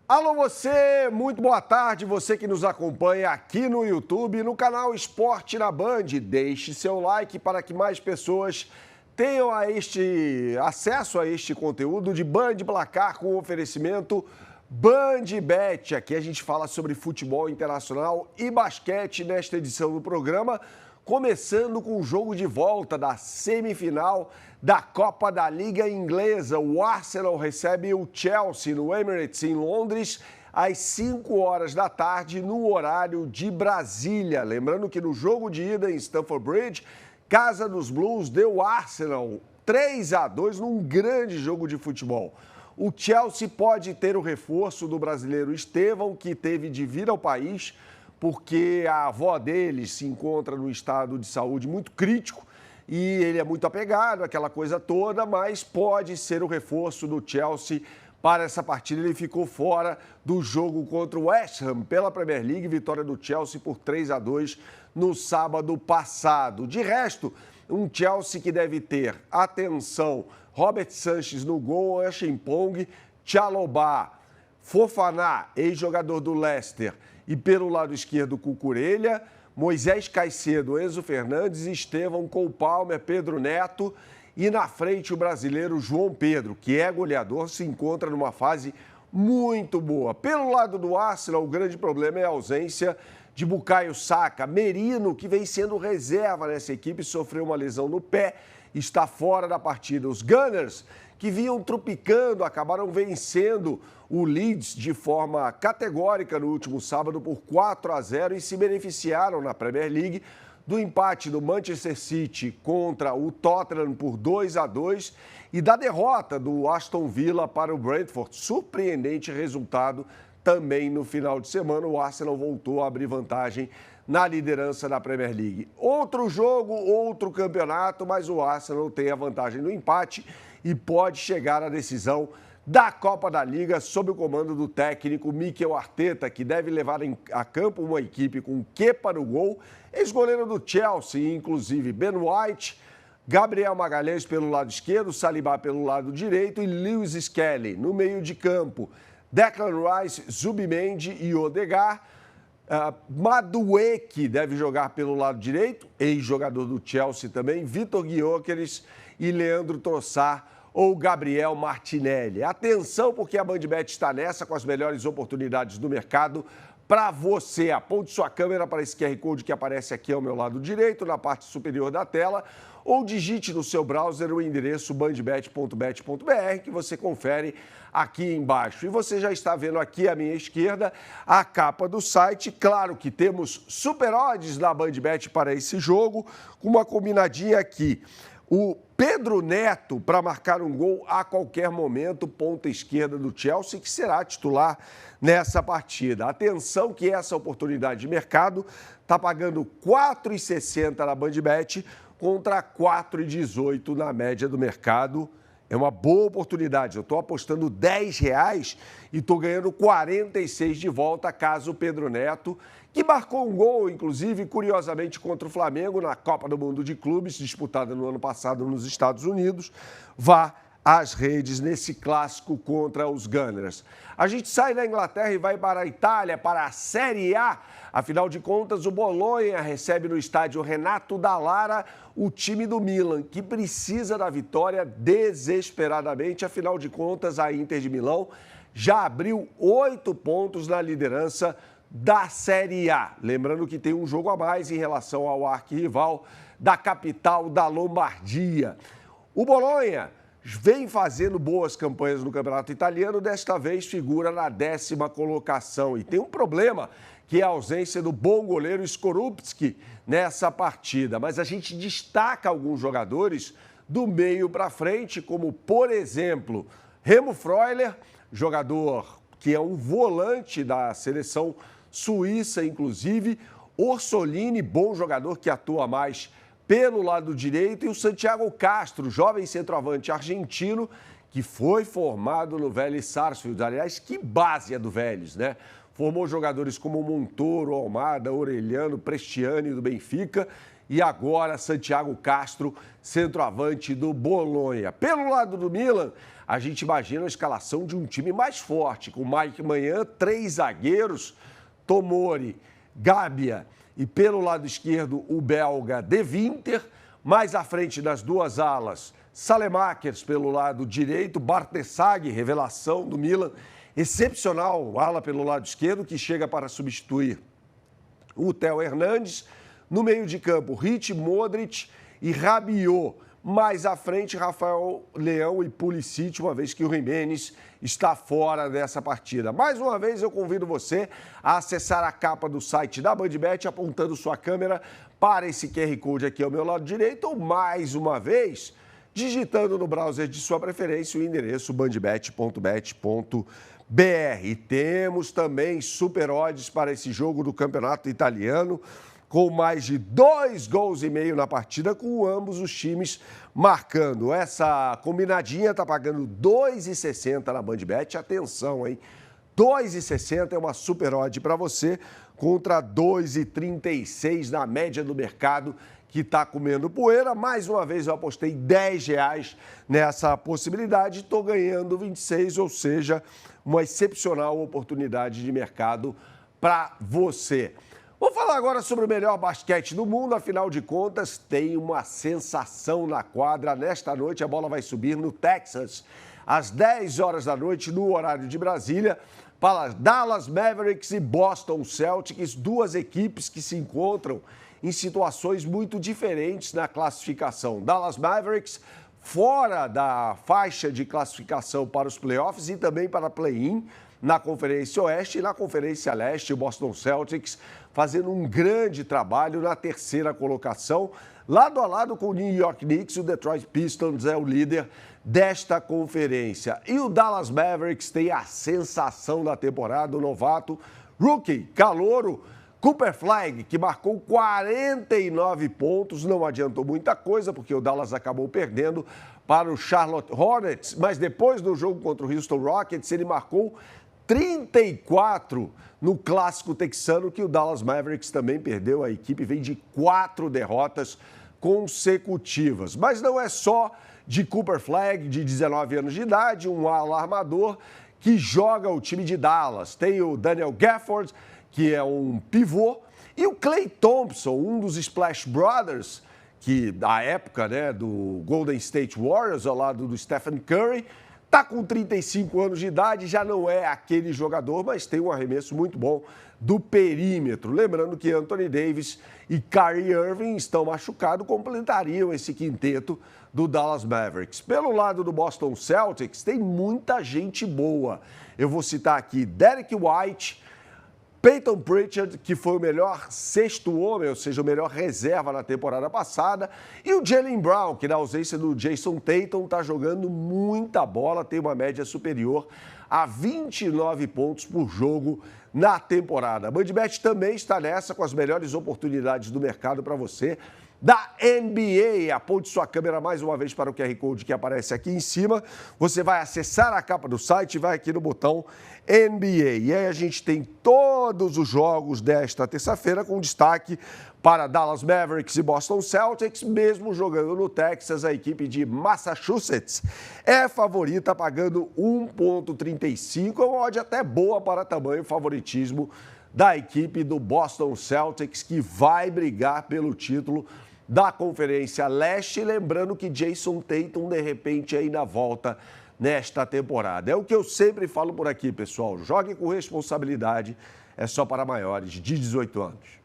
Alô você, muito boa tarde, você que nos acompanha aqui no YouTube, no canal Esporte na Band. Deixe seu like para que mais pessoas tenham acesso a este conteúdo de Band Placar com oferecimento BandBet. Aqui a gente fala sobre futebol internacional e basquete nesta edição do programa, começando com o jogo de volta da semifinal da Copa da Liga Inglesa. O Arsenal recebe o Chelsea no Emirates, em Londres, às 5 horas da tarde, no horário de Brasília. Lembrando que no jogo de ida em Stamford Bridge, Casa dos Blues deu Arsenal 3-2 num grande jogo de futebol. O Chelsea pode ter o reforço do brasileiro Estevão, que teve de vir ao país porque a avó dele se encontra num estado de saúde muito crítico e ele é muito apegado, aquela coisa toda, mas pode ser o reforço do Chelsea para essa partida. Ele ficou fora do jogo contra o West Ham pela Premier League, vitória do Chelsea por 3-2 no sábado passado. De resto, um Chelsea que deve ter, atenção, Robert Sanchez no gol, Achimpong, Chalobah, Fofana, ex-jogador do Leicester, e pelo lado esquerdo, Cucurella, Moisés Caicedo, Enzo Fernandes, Estevão, Cole Palmer, Pedro Neto e na frente o brasileiro João Pedro, que é goleador, se encontra numa fase muito boa. Pelo lado do Arsenal, o grande problema é a ausência de Bukayo Saka. Merino, que vem sendo reserva nessa equipe, sofreu uma lesão no pé, está fora da partida. Os Gunners, que vinham trupicando, acabaram vencendo o Leeds de forma categórica no último sábado por 4-0 e se beneficiaram na Premier League do empate do Manchester City contra o Tottenham por 2-2 e da derrota do Aston Villa para o Brentford. Surpreendente resultado também no final de semana. O Arsenal voltou a abrir vantagem na liderança da Premier League. Outro jogo, outro campeonato, mas o Arsenal tem a vantagem no empate e pode chegar à decisão da Copa da Liga sob o comando do técnico Mikel Arteta, que deve levar a campo uma equipe com Kepa no gol, ex-goleiro do Chelsea, inclusive Ben White, Gabriel Magalhães pelo lado esquerdo, Saliba pelo lado direito e Lewis Skelly no meio de campo. Declan Rice, Zubimendi e Odegaard. Madueke deve jogar pelo lado direito, ex-jogador do Chelsea também, Vitor Gyökeres e Leandro Trossard ou Gabriel Martinelli. Atenção, porque a BandBet está nessa com as melhores oportunidades do mercado para você. Aponte sua câmera para esse QR Code que aparece aqui ao meu lado direito, na parte superior da tela, ou digite no seu browser o endereço bandbet.bet.br, que você confere aqui embaixo. E você já está vendo aqui à minha esquerda a capa do site. Claro que temos super odds na BandBet para esse jogo, com uma combinadinha aqui. O Pedro Neto para marcar um gol a qualquer momento, ponta esquerda do Chelsea, que será titular nessa partida. Atenção que essa oportunidade de mercado está pagando R$ 4,60 na BandBet contra R$ 4,18 na média do mercado. É uma boa oportunidade. Eu estou apostando R$ 10 e estou ganhando 46 de volta caso o Pedro Neto, que marcou um gol, inclusive, curiosamente, contra o Flamengo na Copa do Mundo de Clubes, disputada no ano passado nos Estados Unidos, vá às redes nesse clássico contra os Gunners. A gente sai da Inglaterra e vai para a Itália, para a Série A. Afinal de contas, o Bolonha recebe no estádio Renato Dallara o time do Milan, que precisa da vitória desesperadamente. Afinal de contas, a Inter de Milão já abriu 8 pontos na liderança da Série A. Lembrando que tem um jogo a mais em relação ao arquirrival da capital da Lombardia. O Bolonha vem fazendo boas campanhas no campeonato italiano, desta vez figura na 10ª colocação. E tem um problema, que é a ausência do bom goleiro Skorupski nessa partida. Mas a gente destaca alguns jogadores do meio para frente, como, por exemplo, Remo Freuler, jogador que é um volante da seleção suíça, inclusive, Orsolini, bom jogador que atua mais pelo lado direito, e o Santiago Castro, jovem centroavante argentino, que foi formado no Vélez Sarsfield. Aliás, que base é do Vélez, né? Formou jogadores como Montoro, Almada, Orelhano, Prestiani do Benfica e agora Santiago Castro, centroavante do Bolonha. Pelo lado do Milan, a gente imagina a escalação de um time mais forte, com Mike Maignan, 3 zagueiros, Tomori, Gabbia e pelo lado esquerdo o belga De Winter, mais à frente nas duas alas, Saelemaekers pelo lado direito, Bartesag, revelação do Milan, excepcional ala pelo lado esquerdo, que chega para substituir o Theo Hernandes. No meio de campo, Rit, Modric e Rabiot. Mais à frente, Rafael Leão e Pulisic, uma vez que o Giménez está fora dessa partida. Mais uma vez, eu convido você a acessar a capa do site da BandBet, apontando sua câmera para esse QR Code aqui ao meu lado direito, ou mais uma vez, digitando no browser de sua preferência o endereço bandbet.bet.br. Temos também super odds para esse jogo do Campeonato Italiano, com mais de 2,5 gols na partida, com ambos os times marcando. Essa combinadinha está pagando 2,60 na BandBet. Atenção, hein? 2,60 é uma super odd para você, contra 2,36 na média do mercado, que está comendo poeira. Mais uma vez eu apostei R$10 nessa possibilidade, estou ganhando 26, ou seja, uma excepcional oportunidade de mercado para você. Vou falar agora sobre o melhor basquete do mundo, afinal de contas, tem uma sensação na quadra. Nesta noite a bola vai subir no Texas, às 10 horas da noite, no horário de Brasília, para Dallas Mavericks e Boston Celtics, duas equipes que se encontram em situações muito diferentes na classificação. Dallas Mavericks fora da faixa de classificação para os playoffs e também para play-in na Conferência Oeste, e na Conferência Leste, o Boston Celtics fazendo um grande trabalho na terceira colocação, lado a lado com o New York Knicks. O Detroit Pistons é o líder desta conferência. E o Dallas Mavericks tem a sensação da temporada, o novato, rookie, calouro, Cooper Flag, que marcou 49 pontos, não adiantou muita coisa, porque o Dallas acabou perdendo para o Charlotte Hornets, mas depois do jogo contra o Houston Rockets, ele marcou 34 no clássico texano, que o Dallas Mavericks também perdeu. A equipe vem de 4 derrotas consecutivas. Mas não é só de Cooper Flag, de 19 anos de idade, um ala armador que joga o time de Dallas. Tem o Daniel Gafford, que é um pivô, e o Klay Thompson, um dos Splash Brothers, que da época, né, do Golden State Warriors, ao lado do Stephen Curry, está com 35 anos de idade, já não é aquele jogador, mas tem um arremesso muito bom do perímetro. Lembrando que Anthony Davis e Kyrie Irving estão machucados, completariam esse quinteto do Dallas Mavericks. Pelo lado do Boston Celtics, tem muita gente boa. Eu vou citar aqui Derek White, Peyton Pritchard, que foi o melhor sexto homem, ou seja, o melhor reserva na temporada passada, e o Jaylen Brown, que na ausência do Jason Tatum está jogando muita bola, tem uma média superior a 29 pontos por jogo na temporada. A BandBet também está nessa, com as melhores oportunidades do mercado para você, da NBA. Aponte sua câmera mais uma vez para o QR Code que aparece aqui em cima. Você vai acessar a capa do site e vai aqui no botão NBA. E aí a gente tem todos os jogos desta terça-feira, com destaque para Dallas Mavericks e Boston Celtics. Mesmo jogando no Texas, a equipe de Massachusetts é favorita, pagando 1,35. É uma odd até boa para tamanho favoritismo da equipe do Boston Celtics, que vai brigar pelo título da Conferência Leste. Lembrando que Jason Tatum, de repente, aí na volta nesta temporada. É o que eu sempre falo por aqui, pessoal. Jogue com responsabilidade, é só para maiores de 18 anos.